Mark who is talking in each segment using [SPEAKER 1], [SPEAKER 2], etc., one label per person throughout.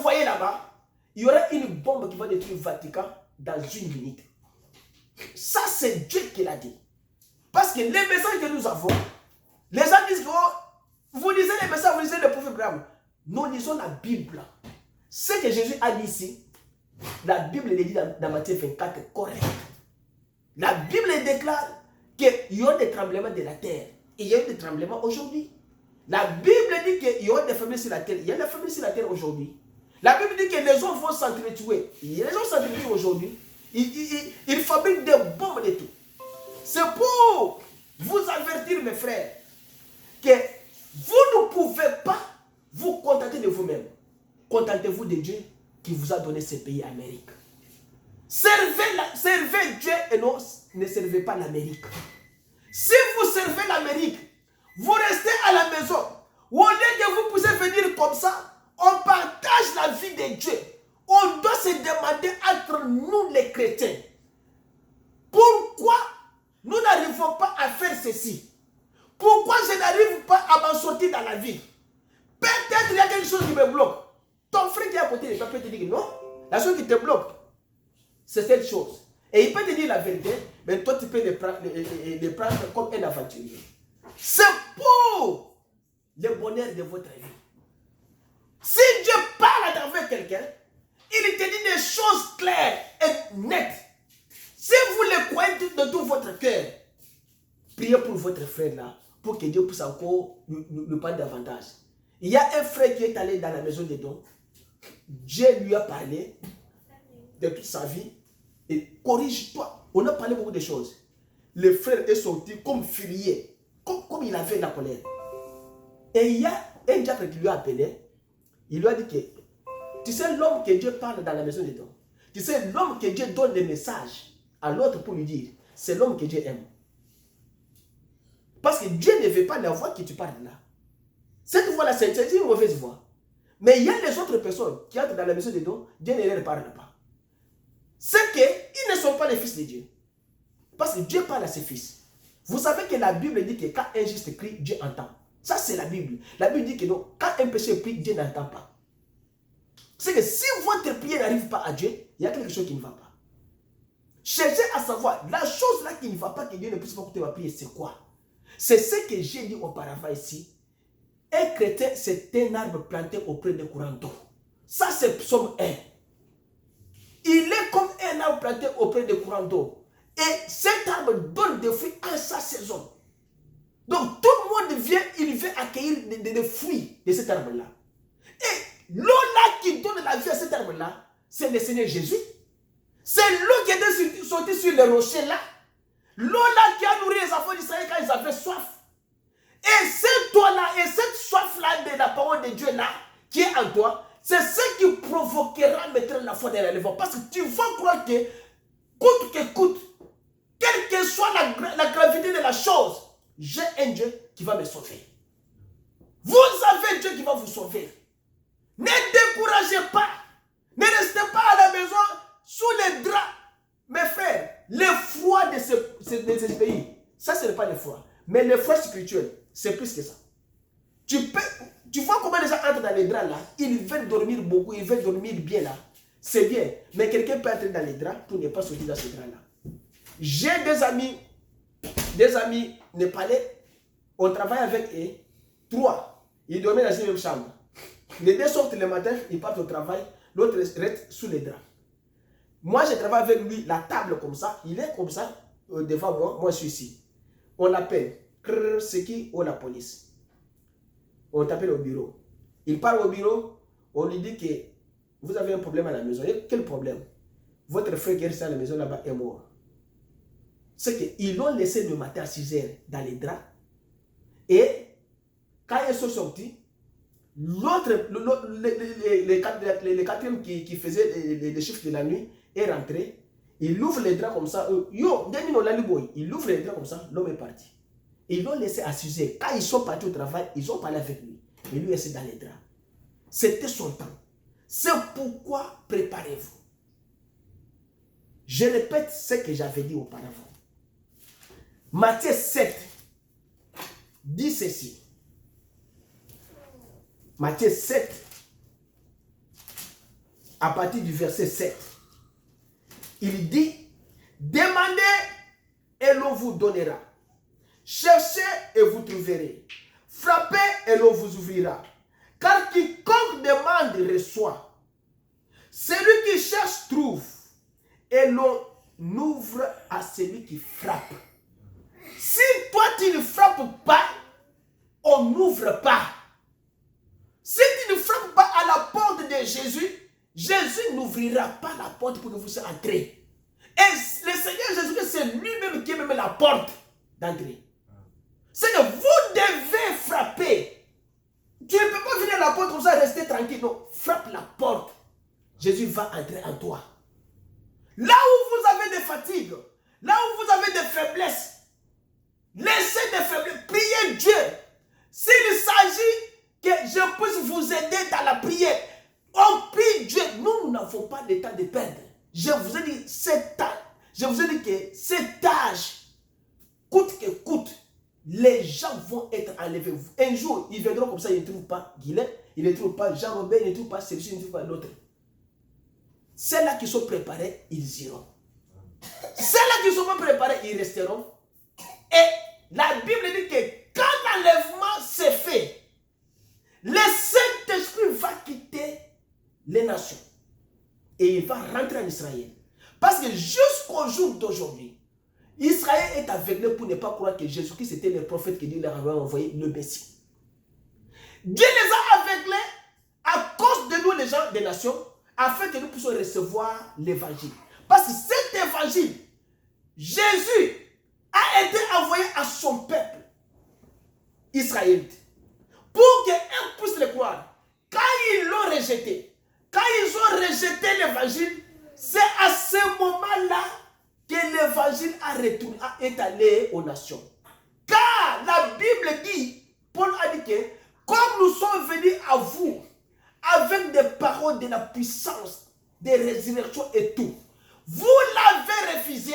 [SPEAKER 1] vous voyez là-bas, il y aura une bombe qui va détruire le Vatican dans une minute. Ça, c'est Dieu qui l'a dit. Parce que les messages que nous avons, les gens disent que vous lisez les messages, vous lisez le prophète Abraham. Nous lisons la Bible. Ce que Jésus a dit ici, la Bible le dit dans Matthieu 24, correct. La Bible déclare qu'il y aura des tremblements de la terre. Et il y a eu des tremblements aujourd'hui. La Bible dit qu'il y aura des familles sur la terre. Il y a des familles sur la terre aujourd'hui. La Bible dit que les gens vont s'entretuer. Les gens s'entretuent aujourd'hui. Ils fabriquent des bombes et tout. C'est pour vous avertir, mes frères, que vous ne pouvez pas vous contenter de vous-même. Contentez-vous de Dieu qui vous a donné ce pays, Amérique. Servez Dieu et non, ne servez pas l'Amérique. Si vous servez l'Amérique, vous restez à la maison. Au lieu que vous puissiez venir comme ça, on partage la vie de Dieu. On doit se demander entre nous les chrétiens, pourquoi nous n'arrivons pas à faire ceci? Pourquoi je n'arrive pas à m'en sortir dans la vie? Peut-être il y a quelque chose qui me bloque. Ton frère qui est à côté de toi peut te dire que non, la chose qui te bloque, c'est cette chose. Et il peut te dire la vérité, mais toi tu peux les prendre comme un aventurier. C'est pour le bonheur de votre vie. Si Dieu parle à travers quelqu'un, il te dit des choses claires et nettes. Si vous le croyez de tout votre cœur, priez pour votre frère là, pour que Dieu puisse encore le parler davantage. Il y a un frère qui est allé dans la maison des dons. Dieu lui a parlé de toute sa vie. Et corrige-toi. On a parlé beaucoup de choses. Le frère est sorti comme furieux, comme il avait la colère. Et il y a un diable qui lui a appelé. Il lui a dit que, tu sais l'homme que Dieu parle dans la maison des dons. Tu sais l'homme que Dieu donne le message à l'autre pour lui dire, c'est l'homme que Dieu aime. Parce que Dieu ne veut pas la voix que tu parles là. Cette voix-là, c'est une mauvaise voix. Mais il y a les autres personnes qui entrent dans la maison des dons, Dieu ne leur parle pas. C'est qu'ils ne sont pas les fils de Dieu. Parce que Dieu parle à ses fils. Vous savez que la Bible dit que quand un juste crie, Dieu entend. Ça, c'est la Bible. La Bible dit que non, quand un péché prie, Dieu n'entend pas. C'est que si votre prière n'arrive pas à Dieu, il y a quelque chose qui ne va pas. Cherchez à savoir, la chose là qui ne va pas, que Dieu ne puisse pas écouter ma prière, c'est quoi? C'est ce que j'ai dit auparavant ici. Un chrétien, c'est un arbre planté auprès des courants d'eau. Ça, c'est Psaume 1. Il est comme un arbre planté auprès des courants d'eau. Et cet arbre donne des fruits en sa saison. Donc, tout le monde vient, il vient accueillir des fruits de cet arbre-là. Et l'eau là qui donne la vie à cet arbre-là, c'est le Seigneur Jésus. C'est l'eau qui était sortie sur les rochers là. L'eau là qui a nourri les enfants d'Israël quand ils avaient soif. Et cette eau-là, et cette soif-là de la parole de Dieu là, qui est en toi, c'est ce qui provoquera maintenant la foi de l'enlèvement. Parce que tu vas croire que, coûte que coûte, quelle que soit la gravité de la chose, j'ai un Dieu qui va me sauver. Vous avez Dieu qui va vous sauver. Ne découragez pas. Ne restez pas à la maison sous les draps. Mes frères, le froid de ce pays, ça ce n'est pas le froid. Mais le froid spirituel, c'est plus que ça. Tu vois comment les gens entrent dans les draps là, ils veulent dormir beaucoup, ils veulent dormir bien là. C'est bien. Mais quelqu'un peut entrer dans les draps pour ne pas sortir dans ce drap là. J'ai des amis népalais, on travaille avec eux, 3. Ils dormaient dans une même chambre. Les 2 sortent le matin, ils partent au travail, l'autre reste sous les draps. Moi, je travaille avec lui, la table comme ça, il est comme ça, devant moi, moi je suis ici. On l'appelle, c'est qui? Oh, la police. On t'appelle au bureau. Il part au bureau, on lui dit que vous avez un problème à la maison. Et quel problème? Votre frère qui est resté à la maison là-bas est mort. C'est qu'ils l'ont laissé le matin à 6 h dans les draps. Et quand ils sont sortis, l'autre, le quatrième qui faisait les chiffres de la nuit est rentré. Il ouvre les draps comme ça. Il ouvre les draps comme ça. L'homme est parti. Ils l'ont laissé à 6 h. Quand ils sont partis au travail, ils ont parlé avec lui. Mais lui, il est dans les draps. C'était son temps. C'est pourquoi préparez-vous. Je répète ce que j'avais dit auparavant. Matthieu 7 dit ceci. Matthieu 7 à partir du verset 7. Il dit, demandez et l'on vous donnera. Cherchez et vous trouverez. Frappez et l'on vous ouvrira. Car quiconque demande reçoit. Celui qui cherche trouve. Et l'on ouvre à celui qui frappe. Si toi tu ne frappes pas, on n'ouvre pas. Si tu ne frappes pas à la porte de Jésus, Jésus n'ouvrira pas la porte pour que vous entrez. Et le Seigneur Jésus, c'est lui-même qui est même la porte d'entrée. C'est que vous devez frapper. Tu ne peux pas venir à la porte comme ça, rester tranquille. Non, frappe la porte. Jésus va entrer en toi. Là où vous avez des fatigues, là où vous avez des faiblesses, laissez des faiblesses, priez Dieu. S'il s'agit que je puisse vous aider dans la prière, on prie Dieu. Nous n'avons pas le temps de perdre. Je vous ai dit, que cet âge, coûte que coûte, les gens vont être enlevés. Un jour, ils viendront comme ça, ils ne trouvent pas Guilain, ils ne trouvent pas Jean-Robert, ils ne trouvent pas celui-ci, ils ne trouvent pas l'autre. Ceux-là qui sont préparés, ils iront. Ceux-là qui ne sont pas préparés, ils resteront. Et la Bible dit que quand l'enlèvement s'est fait, le Saint-Esprit va quitter les nations. Et il va rentrer en Israël. Parce que jusqu'au jour d'aujourd'hui, Israël est aveuglé pour ne pas croire que Jésus-Christ était le prophète que Dieu leur avait envoyé, le Messie. Dieu les a aveuglés à cause de nous, les gens des nations, afin que nous puissions recevoir l'évangile. Parce que cet évangile, Jésus a été envoyé à son peuple, israélite, pour qu'ils puissent le croire. Quand ils l'ont rejeté, quand ils ont rejeté l'évangile, c'est à ce moment-là que l'évangile est allé aux nations. Car la Bible dit, Paul a dit que, comme nous sommes venus à vous, avec des paroles de la puissance, des résurrections et tout, vous l'avez refusé,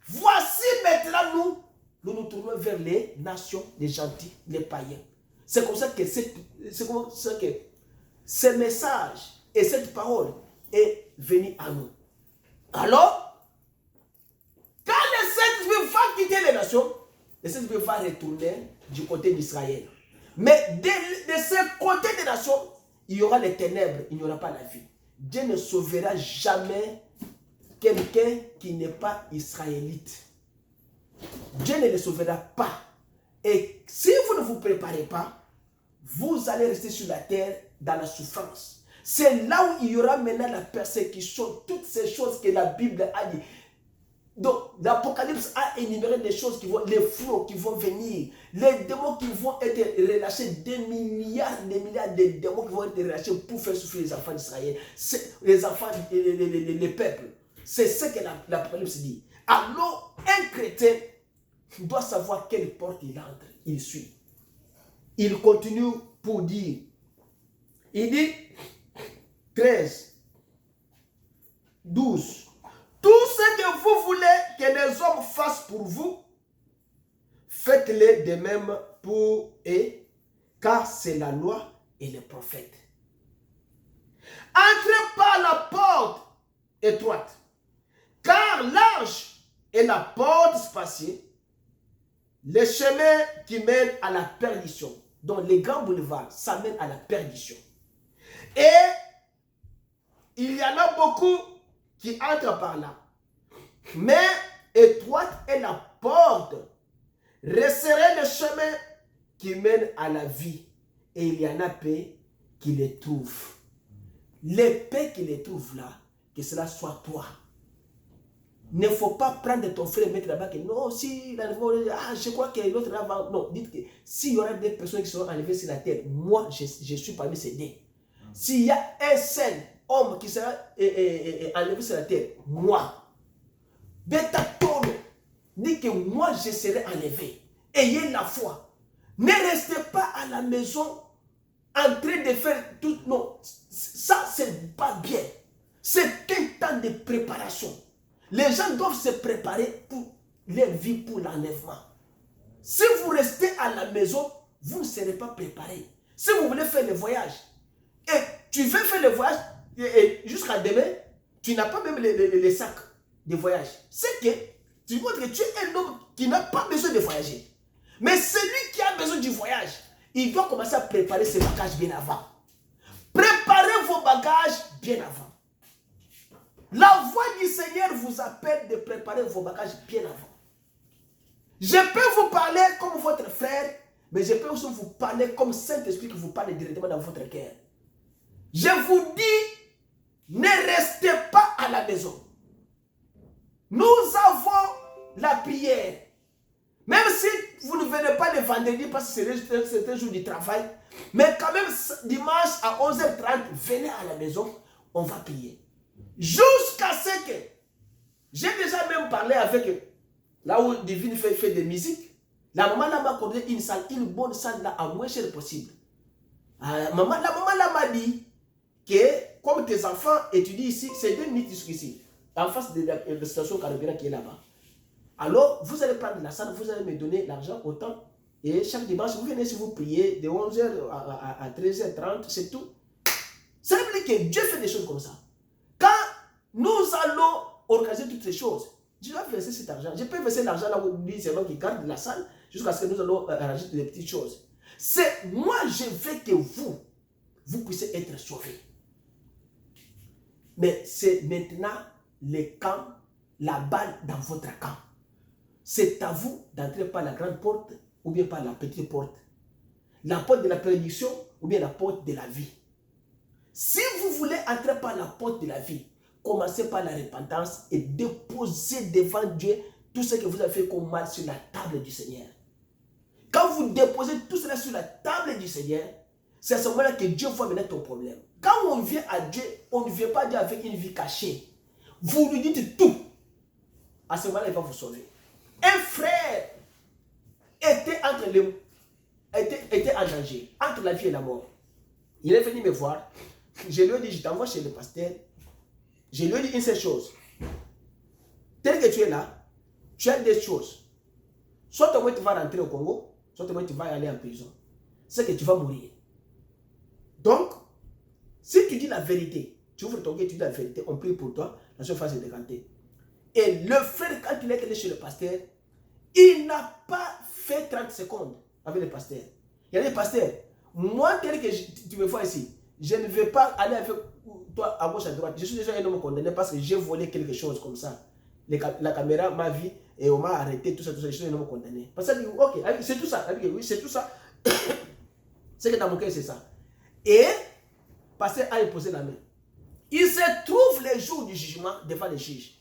[SPEAKER 1] voici maintenant nous nous tournons vers les nations, les gentils, les païens. C'est comme ça que ce message et cette parole est venu à nous. Alors, quand le Saint-Esprit va quitter les nations, le Saint-Esprit va retourner du côté d'Israël. Mais de ce côté des nations, il y aura les ténèbres, il n'y aura pas la vie. Dieu ne sauvera jamais quelqu'un qui n'est pas israélite. Dieu ne le sauvera pas. Et si vous ne vous préparez pas, vous allez rester sur la terre dans la souffrance. C'est là où il y aura maintenant la persécution, toutes ces choses que la Bible a dit. Donc, l'Apocalypse a énuméré des choses qui vont, les flots qui vont venir, les démons qui vont être relâchés, des milliards de démons qui vont être relâchés pour faire souffrir les enfants d'Israël, les enfants, les peuples. C'est ce que l'Apocalypse dit. Alors, un chrétien doit savoir quelle porte il entre, il suit. Il continue pour dire, il dit 13, 12. Tout ce que vous voulez que les hommes fassent pour vous, faites-le de même pour eux, car c'est la loi et les prophètes. Entrez par la porte étroite, car large est la porte spacieuse, le chemin qui mène à la perdition. Donc les grands boulevards, ça mène à la perdition. Et il y en a beaucoup qui entrent par là. Mais étroite est la porte. Resserrez le chemin qui mène à la vie. Et il y en a peu qui les trouvent. Les peu qui les trouvent là, que cela soit toi. Il ne faut pas prendre ton frère et mettre là-bas que non, si je crois que l'autre là va. Non, dites que s'il y aura des personnes qui seront enlevées sur la terre, moi je suis parmi ces deux. S'il y a un seul homme qui sera enlevé sur la terre, moi, Betatono, dit que moi je serai enlevé. Ayez la foi. Ne restez pas à la maison en train de faire tout. Non, ça c'est pas bien. C'est un temps de préparation. Les gens doivent se préparer pour leur vie, pour l'enlèvement. Si vous restez à la maison, vous ne serez pas préparé. Si vous voulez faire le voyage, et tu veux faire le voyage, et jusqu'à demain, tu n'as pas même les sacs de voyage. C'est que tu montres que tu es un homme qui n'a pas besoin de voyager. Mais celui qui a besoin du voyage, il doit commencer à préparer ses bagages bien avant. Préparez vos bagages bien avant. La voix du Seigneur vous appelle de préparer vos bagages bien avant. Je peux vous parler comme votre frère, mais je peux aussi vous parler comme Saint-Esprit qui vous parle directement dans votre cœur. Je vous dis, ne restez pas à la maison. Nous avons la prière. Même si vous ne venez pas le vendredi parce que c'est un jour du travail, mais quand même dimanche à 11h30, venez à la maison, on va prier. Jusqu'à ce que, j'ai déjà même parlé avec, là où Divine fait des musiques, la maman là m'a accordé une salle, une bonne salle là, à moins cher possible. La maman là m'a dit que, comme tes enfants étudient ici, c'est 2 minutes jusqu'ici, en face de la station carburant qui est là-bas. Alors, vous allez prendre la salle, vous allez me donner l'argent autant. Et chaque dimanche, vous venez si vous priez de 11h à 13h30, c'est tout. Ça veut dire que Dieu fait des choses comme ça. Quand nous allons organiser toutes ces choses, je dois verser cet argent. Je peux verser l'argent là où c'est l'homme qui garde la salle jusqu'à ce que nous allons arranger des petites choses. C'est moi, je veux que vous puissiez être sauvés. Mais c'est maintenant le camp, la balle dans votre camp. C'est à vous d'entrer par la grande porte ou bien par la petite porte. La porte de la prédiction ou bien la porte de la vie. Si vous voulez entrer par la porte de la vie, commencez par la repentance et déposez devant Dieu tout ce que vous avez fait comme mal sur la table du Seigneur. Quand vous déposez tout cela sur la table du Seigneur, c'est à ce moment-là que Dieu voit maintenant ton problème. Quand on vient à Dieu, on ne vient pas à Dieu avec une vie cachée. Vous lui dites tout. À ce moment-là, il va vous sauver. Un frère était en danger, entre la vie et la mort. Il est venu me voir. Je lui ai dit, je t'envoie chez le pasteur. Je lui ai dit une seule chose. Tel que tu es là, tu as 2 choses. Soit tu vas rentrer au Congo, soit tu vas aller en prison. C'est que tu vas mourir. Donc, si tu dis la vérité, tu ouvres ton cœur, tu dis la vérité, on prie pour toi, la seule face est décantée. Et le frère, quand il est allé chez le pasteur, il n'a pas fait 30 secondes avec le pasteur. Il a dit, pasteur, moi, tel que tu me vois ici, je ne vais pas aller avec toi à gauche, à droite. Je suis déjà un homme condamné parce que j'ai volé quelque chose comme ça. La caméra m'a vu et on m'a arrêté, tout ça, tout ça. Je suis un homme condamné. Parce qu'il dit, ok, c'est tout ça. Oui, c'est tout ça. C'est que dans mon cœur, c'est ça. Et, le pasteur a posé la main. Il se trouve les jours du jugement devant les juges.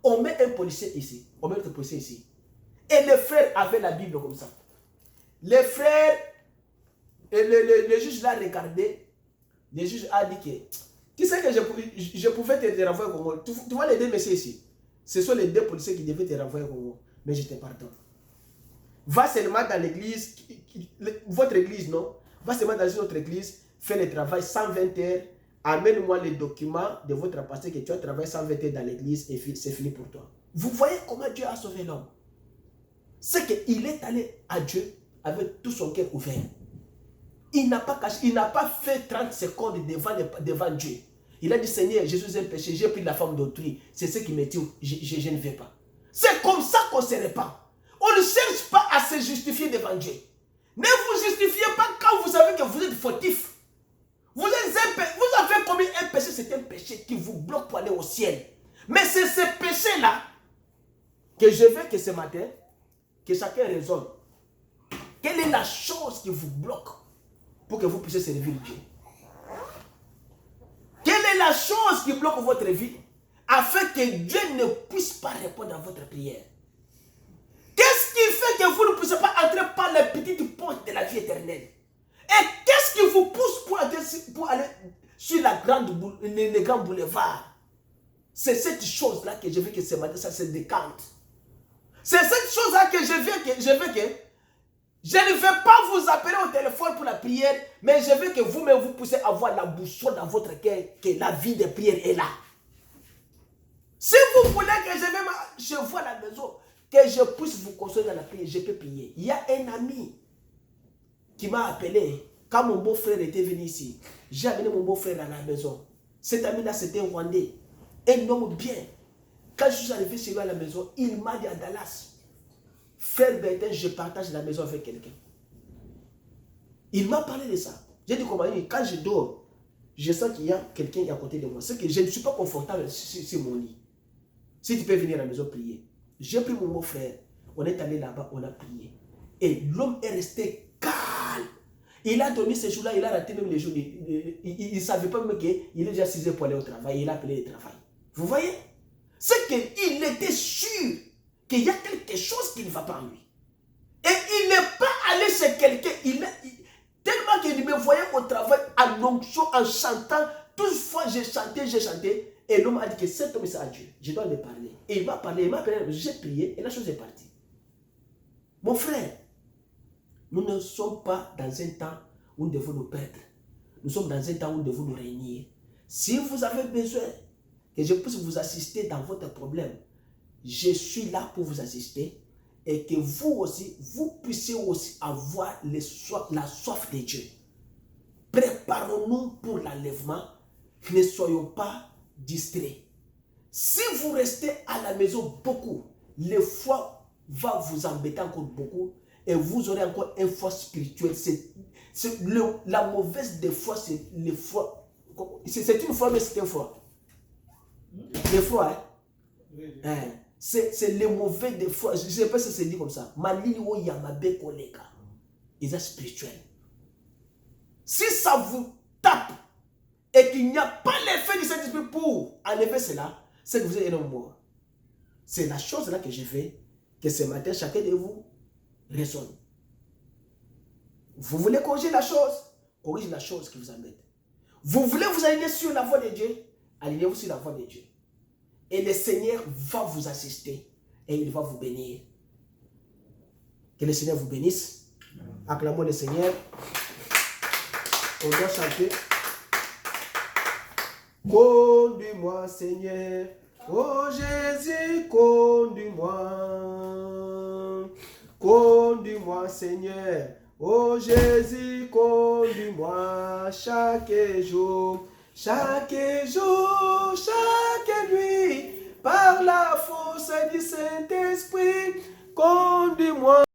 [SPEAKER 1] On met un policier ici. On met un policier ici. Et le frère avait la Bible comme ça. Le frère, le juge l'a regardé. Le juge a dit que, tu sais que je pouvais te renvoyer au Congo. Tu vois les 2 messieurs ici. Ce sont les 2 policiers qui devaient te renvoyer au Congo. Mais je te pardonne. Va seulement dans l'église, votre église, non? Va seulement dans une autre église, fais le travail 120 heures. Amène-moi les documents de votre pasteur que tu as travaillé 120 heures dans l'église et c'est fini pour toi. Vous voyez comment Dieu a sauvé l'homme? C'est qu'il est allé à Dieu avec tout son cœur ouvert. Il n'a pas caché, il n'a pas fait 30 secondes devant Dieu. Il a dit, Seigneur, je suis un péché, j'ai pris la femme d'autrui. C'est ce qui me tue, je ne vais pas. C'est comme ça qu'on se répand. On ne cherche pas à se justifier devant Dieu. Ne vous justifiez pas quand vous savez que vous êtes fautif. Vous avez commis un péché, c'est un péché qui vous bloque pour aller au ciel. Mais c'est ce péché-là que je veux que ce matin, que chacun raisonne. Quelle est la chose qui vous bloque pour que vous puissiez servir Dieu? Quelle est la chose qui bloque votre vie afin que Dieu ne puisse pas répondre à votre prière? Qu'est-ce qui fait que vous ne puissiez pas entrer par les petites portes de la vie éternelle? Et qu'est-ce qui vous pousse pour aller sur les grands boulevards? C'est cette chose-là que je veux que ce matin, ça se décante. C'est cette chose-là que je veux que je ne vais pas vous appeler au téléphone pour la prière, mais je veux que vous-même vous puissiez avoir la boussole dans votre cœur, que la vie de prière est là. Si vous voulez que je vienne chez vous à la maison, que je puisse vous consoler dans la prière, je peux prier. Il y a un ami qui m'a appelé quand mon beau-frère était venu ici. J'ai amené mon beau-frère à la maison. Cet ami-là, c'était un Rwandais. Un homme bien. Quand je suis arrivé chez lui à la maison, il m'a dit à Dallas, frère Bertin, je partage la maison avec quelqu'un. Il m'a parlé de ça. J'ai dit, comment quand je dors, je sens qu'il y a quelqu'un à côté de moi. C'est que je ne suis pas confortable sur mon lit. Si tu peux venir à la maison prier. J'ai pris mon frère. On est allé là-bas, on a prié. Et l'homme est resté calme. Il a dormi ces jours-là, il a raté même les jours. Il ne savait pas même qu'il est déjà 6 heures pour aller au travail. Il a appelé le travail. Vous voyez? C'est qu'il était sûr qu'il y a quelque chose qui ne va pas en lui. Et il n'est pas allé chez quelqu'un. Tellement qu'il me voyait au travail en onction, en chantant. Toutefois, j'ai chanté. Et l'homme a dit que cet homme, c'est à Dieu. Je dois lui parler. Et il m'a parlé, j'ai prié et la chose est partie. Mon frère, nous ne sommes pas dans un temps où nous devons nous perdre. Nous sommes dans un temps où nous devons nous réunir. Si vous avez besoin que je puisse vous assister dans votre problème, je suis là pour vous assister et que vous aussi, vous puissiez aussi avoir la soif de Dieu. Préparons-nous pour l'enlèvement. Ne soyons pas distraits. Si vous restez à la maison beaucoup, le foie va vous embêter encore beaucoup et vous aurez encore un foie spirituel. La mauvaise des foies, c'est le foie. C'est une foi, mais c'est un foie. Le foie, hein? Oui. C'est le mauvais des foies. Je ne sais pas si c'est dit comme ça. Malino yamabe koleka. Ils sont spirituels. Si ça vous tape et qu'il n'y a pas l'effet du Saint-Esprit pour enlever cela, c'est que vous êtes un homme mort. C'est la chose là que je veux que ce matin, chacun de vous raisonne. Vous voulez corriger la chose qui vous embête. Vous voulez vous aligner sur la voie de Dieu, alignez-vous sur la voie de Dieu. Et le Seigneur va vous assister et il va vous bénir. Que le Seigneur vous bénisse. Acclamons le Seigneur. On doit chanter. Conduis-moi, Seigneur. Oh Jésus, conduis-moi. Conduis-moi, Seigneur. Oh Jésus, conduis-moi chaque jour, chaque nuit, par la force du Saint-Esprit, conduis-moi.